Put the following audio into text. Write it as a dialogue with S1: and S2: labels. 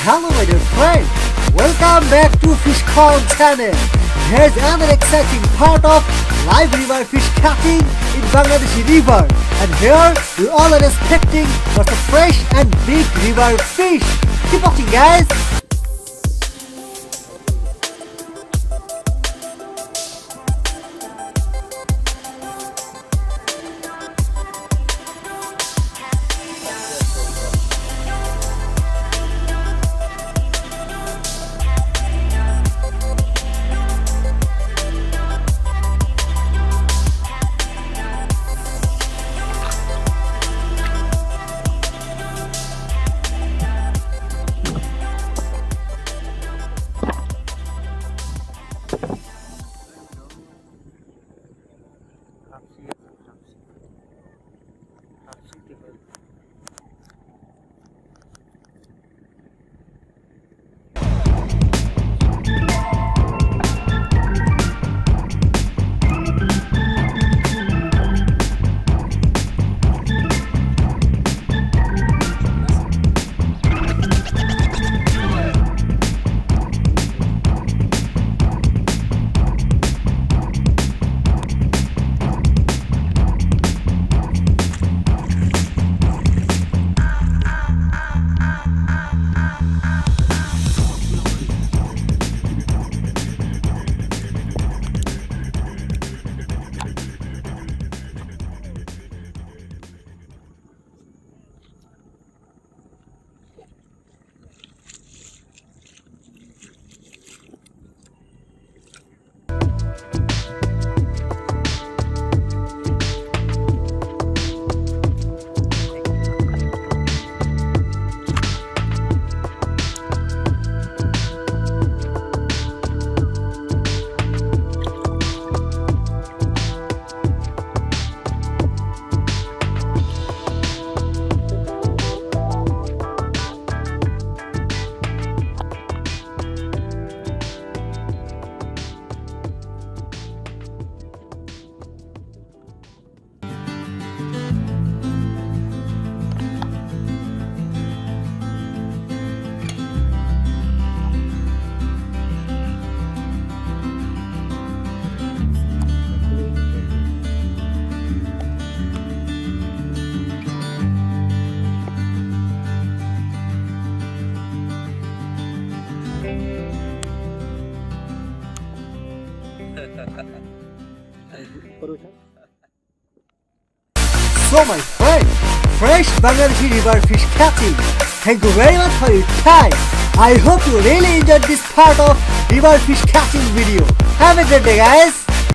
S1: Hello my dear friend, welcome back to Fish channel. Here's another exciting part of live river fish catching in Bangladeshi river. And here we all are expecting lots of fresh and big river fish. Keep watching guys. So my friend, fresh Bangladeshi river fish catching. Thank you very much for your time. I hope you really enjoyed this part of river fish catching video. Have a great day guys.